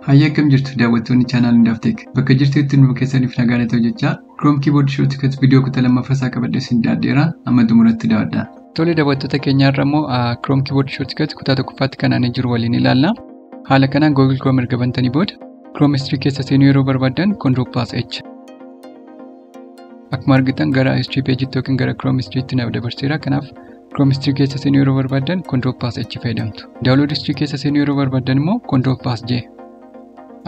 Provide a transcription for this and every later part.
Hayya akkam jirtu daawwattoonni chaanaal Indaafteek. Bakka jirtutti nu keessaniif nagaan ta'u jecha Chrome keyboard shortcut viidiyoo kutaa lammaffaa qabadhee isin dhiyaadheera amma xumuratti daawwadhaa. Tole daawwattoota keenya irra immoo Chrome keyboard shortcut kutaa tokkoffaatti kan aanee jiru waliin ilaalla. Haala kanaan Google Chrome erga bantanii booda Chrome history keessa seenuu yeroo barbaadan Ctrl+H. Akkuma argitan gara history page'itti yookiin gara Chrome history'tti na dabarseera. Kanaaf Chrome history keessa seenuu yeroo barbaadan Ctrl+H fayyadamtu. Download history keessa seenuu yeroo barbaadan immoo Ctrl+J.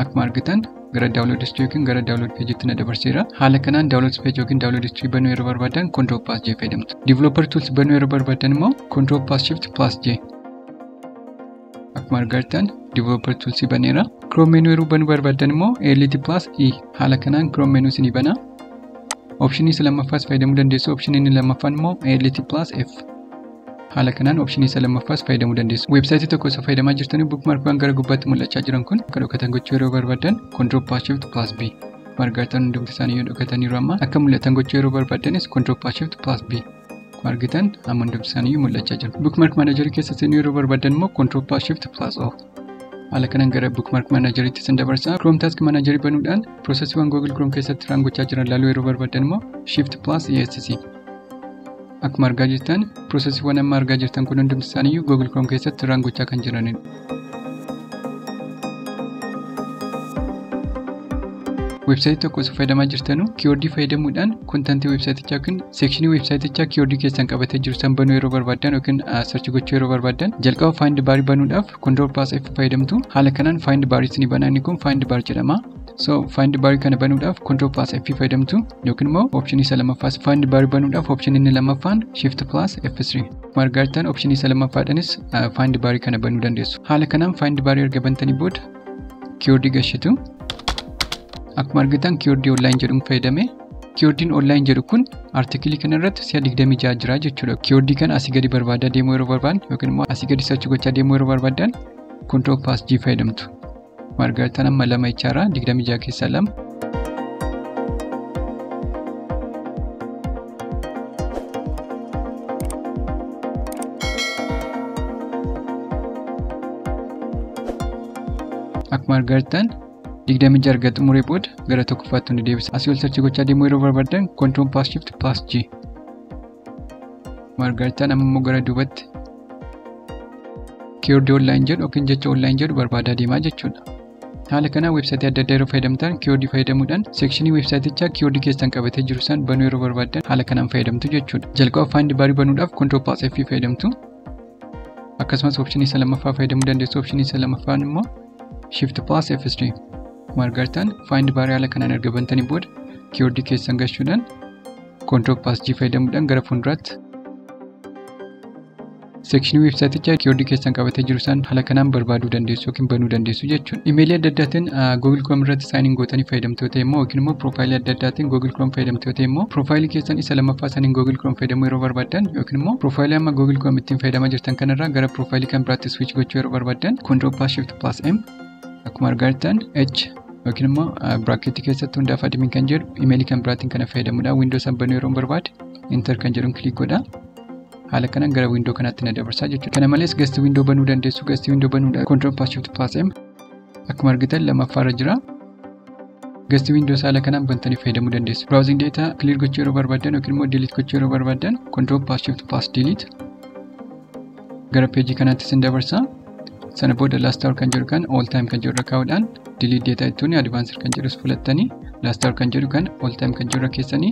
Akkuma argitan gara download history yookiin gara download page'itti na dabarseera. Haala kanaan download page yookiin download history banuu yeroo barbaadan Ctrl+J fayyadamtu. Developer tools banuu yeroo barbaadan immoo Ctrl+Shift+J. Akkuma argitan developer tools baneera. Chrome menu yeroo banuu barbaadan immoo Alt+E. Haala kanaan Chrome menu isin bana. Optionii isa lammaffaas fayyadamuu dandeessu. Optionii inni lammaffaan immoo Alt+F. Haala kanaan optionii isa lammaffaas fayyadamuu dandeessu. Websaayitii tokko isa fayyadamaa jirtanii bookmarkwaan gara gubbaatti mul'achaa jiran kun akka dhokatan gochuu yeroo barbaadan Ctrl+Shift+B. Margaartaan hundumti isaanii yoo dhokataniiru amma akka mul'atan gochuu yeroo barbaadanis Ctrl+Shift+B. Margitan amma hundumti isaanii mul'achaa jiru. Bookmark manager keessa seenuu yeroo barbaadan immoo Ctrl+Shift+O. Haala kanaan gara bookmark manageritti isin dabarsa. Chrome task manager banuudhaan processiiwwan Google Chrome keessatti raangochaa jiran ilaaluu yeroo barbaadan immoo Shift+ESC. Akkuma argaa jirtan processiiwwan amma argaa jirtan kun hundumti isaanii Google Chrome keessatti raangochaa kan jiranidha. Websaayitii tokko osoo fayyadamaa jirtanuu keywordii fayyadamuudhaan kontentii websaayitichaa yookiin sekshinii websaayitichaa keywordii keessan qabatee jiru san banuu yeroo barbaadan yookiin search gochuu yeroo barbaadan jalqaba find bar banuudhaaf Ctrl+F fayyadamtu. Haala kanaan find bar isin bananii kun find bar jedhama. So find bar kana banuudhaaf Ctrl+F fayyadamtu yookiin immoo option isa lammaffaas find bar banuudhaaf option inni lammaffaan Shift+F3. Margaartaan option isa lammaffaadhanis find bar kana banuu dandeessu. Haala kanaan find bar erga bantanii booda keywordii gashitu. Akkuma argitan keywordii online jedhuun fayyadame. Keywordii online jedhu kun artikelii kana irratti si'a 26 jira jechuudha. Keywordii kana asii gadi barbaadaa deemuu yeroo barbaadan yookiin immoo asii gadi search gochaa deemuu yeroo barbaadan Ctrl+G fayyadamtu. Margaartaan amma 2 ichaara 26 keessaa 2. Akkuma argitan 26 argaa xumuree booda gara tokkoffaatti nu deebisa. Asii ol search gochaa deemuu yeroo barbaadan Ctrl+Shift+G. Margaartaan amma immoo gara duubatti keywordii online jedhu yookiin jecha online jedhu barbaadaa deemaa jechuudha. Haala kanaan websaayitii adda addaa yeroo fayyadamtan keywordii fayyadamuudhaan sekshinii websaayitichaa keywordii keessan qabatee jiru san banuu yeroo barbaadan haala kanaan fayyadamtu jechuudha. Jalqaba find bar banuudhaaf Ctrl+F fayyadamtu. Akkasumas optionii isa lammaffaa fayyadamuu dandeessu. Optionii isa lammaffaan immoo Shift+F3. Margaartaan find bar haala kanaan erga bantanii booda keywordii keessan gashuudhaan Ctrl+G fayyadamuudhaan gara fuulduraatti sekshinii websaayitichaa keywordii keessan qabatee jiru san haala kanaan barbaaduu dandeessu yookiin banuu dandeessu jechuudha. Imeelii adda addaatiin Google Chrome irratti saayiniin gootanii fayyadamtoo ta'e immoo yookiin immoo profaayilii adda addaatiin Google Chrome fayyadamtoo ta'e immoo profaayilii keessan isa lammaffaa saniin Google Chrome fayyadamuu yeroo barbaadan yookiin immoo profaayilii amma Google Chrome ittiin fayyadamaa jirtan kanarraa gara profaayilii kan biraatti switch gochuu yeroo barbaadan Ctrl+Shift+M. Akkuma argitan H yookiin immoo braaketii keessatti hundaaf admin kan jedhu imeelii kan biraatiin kana fayyadamuudha. Windows san banuu yeroo barbaade enter kan jedhuun click godha. Haala kanaan gara window kanaatti na dabarsaa jechuudha. Kana malees guest window banuu dandeessu. Guest window banuudha Ctrl+Shift+M. Akkuma argitan lammaffaarra jira. Guest window haala kanaan bantanii fayyadamuu dandeessu. Browsing data clear gochuu yeroo barbaadan yookiin immoo delete gochuu yeroo barbaadan Ctrl+Shift+Delete. Gara page kanaatti isin dabarsaa. Sana booda last hour kan jedhu kan all time kan jedhu kaa'uudhaan delete data ittuun advanced kan jedhus filattanii last hour kan jedhu kan all time kan jedhu keessanii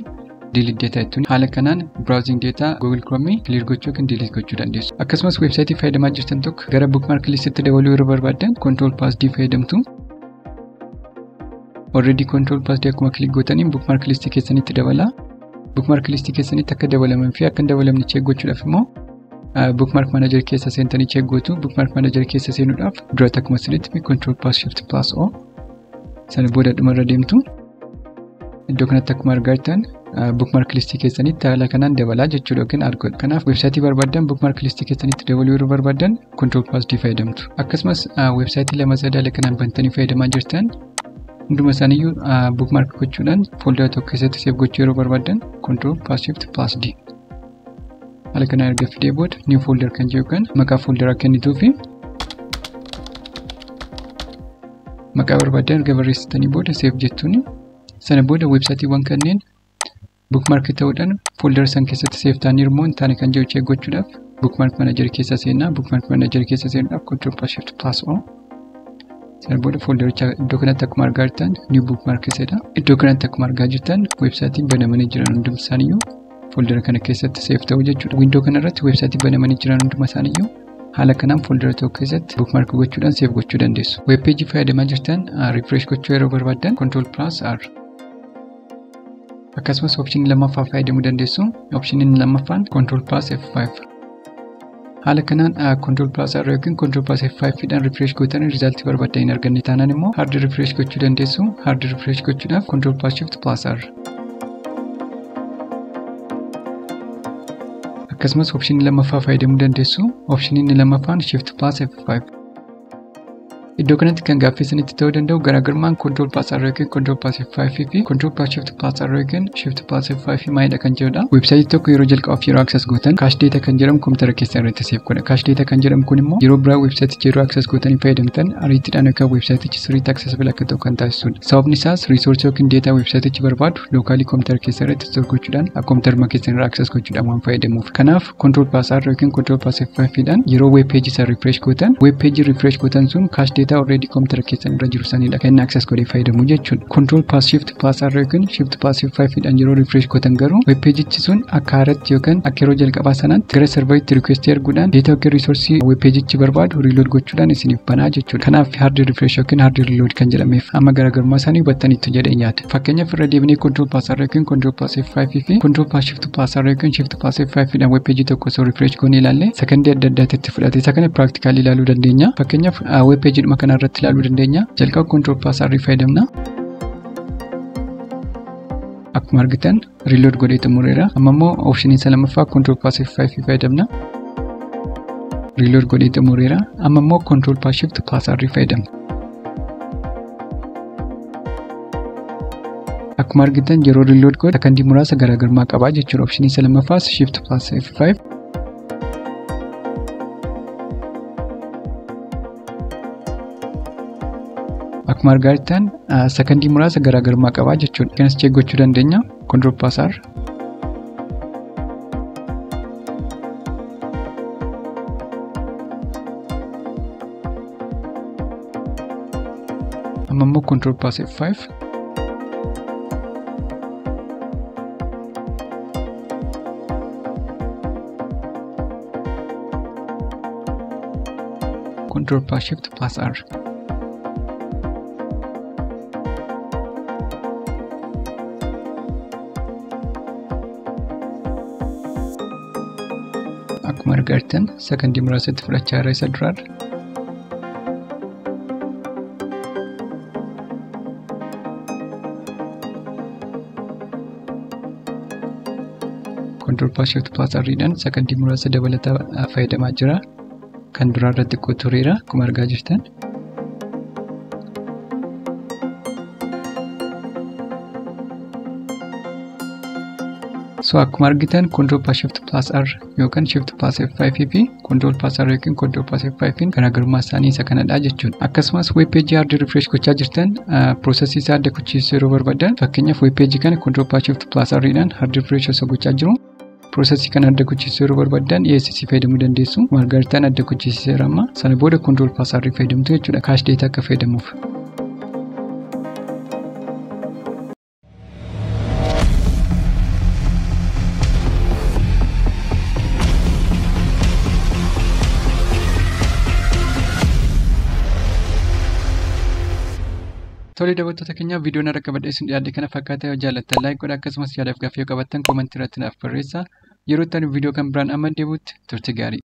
delete data ittuun haala kanaan browsing data Google Chrome clear gochuu yookiin delete gochuu dandeessu. Akkasumas websaayitii fayyadamaa jirtan tokko gara bookmark listitti dabaluu yeroo barbaadan Ctrl+D fayyadamtu. Already Ctrl+D akkuma click gootaniin bookmark listii keessanitti dabala. Bookmark listii keessanitti akka dabalaman fi akka hin dabalamne check gochuudhaaf immoo bookmark manager keessa seentanii check gootu. Bookmark manager keessa seenuudhaaf duratti akkuma sirriitti Ctrl+Shift+O. Sana booda dhumarra deemtu. Iddoo kanatti akkuma argitan bookmark listii keessanitti haala kanaan dabalaa jechuudha yookiin argoodha. Kanaaf websaayitii barbaadan bookmark listii keessanitti dabaluu yeroo barbaadan Ctrl+D fayyadamtu. Akkasumas websaayitii lama haala kanaan bantanii fayyadamaa jirtan hunduma isaaniiyyuu bookmark gochuudhaan fooldaraa tokko keessatti save gochuu yeroo barbaadan Ctrl+Shift+D. Haala kanaan erga fidee booda new folder kan jedhu kan maqaa folderaa kennituufi maqaa barbaadan erga barreessitanii booda save jettuuni. Sana booda websaayitiiwwan kanneen bookmark ta'uudhaan folder san keessatti save ta'anii immoo hin taane kan jiru check gochuudhaaf bookmark manager keessa seenaa. Bookmark manager keessa seenuudhaaf Ctrl+Shift+O. Sana booda foldericha iddoo kanatti akkuma argaa jirtan new bookmark jedha. Iddoo kanatti akkuma argaa jirtan websaayitii banamanii jiran hunduma isaaniiyyuu foldera kana keessatti save ta'u jechuudha. Window kanarratti websaayitii banamanii jiran hunduma isaaniiyyuu haala kanaan foldera tokko keessatti bookmark gochuudhaan save gochuu dandeessu. Web page fayyadamaa jirtan refresh gochuu yeroo barbaadan Ctrl+R. Akkasumas optionii lammaffaa fayyadamuu dandeessu. Optioniin lammaffaan Ctrl+F5. haala kanaan Ctrl+R yookiin Ctrl+F5 dhaan refresh gootanii result barbaadan hin arganne taanaan immoo hard refresh gochuu dandeessu. Hard refresh gochuudhaaf Ctrl+Shift+R. Akkasumas optionii lammaffaa fayyadamuu dandeessu. Optioniin lammaffaan Shift+F5. Iddoo kanatti kan gaaffisanitti ta'uu danda'u garaagarummaan Ctrl+R yookiin Ctrl+F5 fi Ctrl+Shift+R yookiin Shift+F5 maalidha kan jedhudha. Websaayitii tokko yeroo jalqabaaf yeroo access gootan cache data kan jedhamu kompiitara keessan irratti save godha. Cache data kan jedhamu kun immoo yeroo biraa websaayiticha yeroo access gootanii fayyadamtan ariitiidhaan akka websaayitichi sirriitti accessible akka ta'u kan taasisudha. Sababni isaas resource yookiin data websaayitichi barbaadu lookaalii kompiitara keessan irratti store gochuudhaan kompiitara keessan irraa access gochuudhaan waan fayyadamuuf. Kanaaf Ctrl+R yookiin Ctrl+F5 dhaan yeroo web page isa refresh gootan web page refresh gootan sun cache data already computer keessan irra jiru sanidha kan access godhee fayyadamu jechuudha. Ctrl+Shift+R yookiin Shift+F5 dhaan yeroo refresh gootan garuu web page'ichi sun akka haaratti yookaan akka yeroo jalqabaa sanaatti gara serveriitti request erguudhaan data yookiin resource web page'ichi barbaadu reload gochuudhaan isiniif banaa jechuudha. Kanaaf hard refresh yookiin hard reload kan jedhameef amma garaagarummaa isaanii hubattaniitu jedhee yaada. Fakkeenyaaf irra deebinee Ctrl+R yookiin Ctrl+F5 fi Ctrl+Shift+R yookiin Shift+F5 dhaan web page tokko osoo refresh goonee ilaalle sekondii adda addaatti fudhate. Isa kana practically ilaaluu dandeenya. Fakkeenyaaf web page dhuma kana irratti ilaaluu dandeenya. Jalqaba Ctrl+R fayyadamna. Akkuma argitan reload godhee xumureera. Amma immoo optionii isa lammaffaa Ctrl+F5 fayyadamna. Reload godhee xumureera. Amma immoo Ctrl+Shift+R fayyadamna. Akkuma argitan yeroo reload godhe sekondii muraasa garaagarummaa qaba jechuudha. Optionii isa lammaffaas Shift+F5. Akkuma argaa jirtan sekondii muraasa garaagarummaa qaba jechuudha. Kanas check gochuu dandeenya. Ctrl+R. Amma immoo Ctrl+F5. Ctrl+Shift+R. Akkuma argaa jirtan sekondii muraasatti fudhachaa jira isa duraarra. Ctrl+Shift+R dhaan sekondii muraasa dabalataa fayyadamaa jira. Kan duraarra xiqqoo tureera akkuma argaa jirtan. So akkuma argitan Ctrl+Shift+R yookaan Shift+F5 fi Ctrl+R yookiin Ctrl+F5 garaagarummaa isaanii isa kanadha jechuudha. Akkasumas web page hard refresh gochaa jirtan processii isaa adda gochiisuu yeroo barbaadan fakkeenyaaf web page kana Ctrl+Shift+R dhaan hard refresh osoo gochaa jiru processii kana adda gochiisuu yeroo barbaadan ESC fayyadamuu dandeessu. Margartaan adda gochiiseera amma sana booda Ctrl+R fayyadamtu jechuudha cache data akka fayyadamuuf. Tole daawwattoota keenya viidiyoon har'a qabadhee isin dhiyaate kana fakkaata yoo jaallattan like godhaa akkasumas yaadaaf gaaffii yoo qabaattan koomentii irratti naaf barreessaa. Yeroo itti viidiyoo kan biraan amma deebi'utti turte gaarii.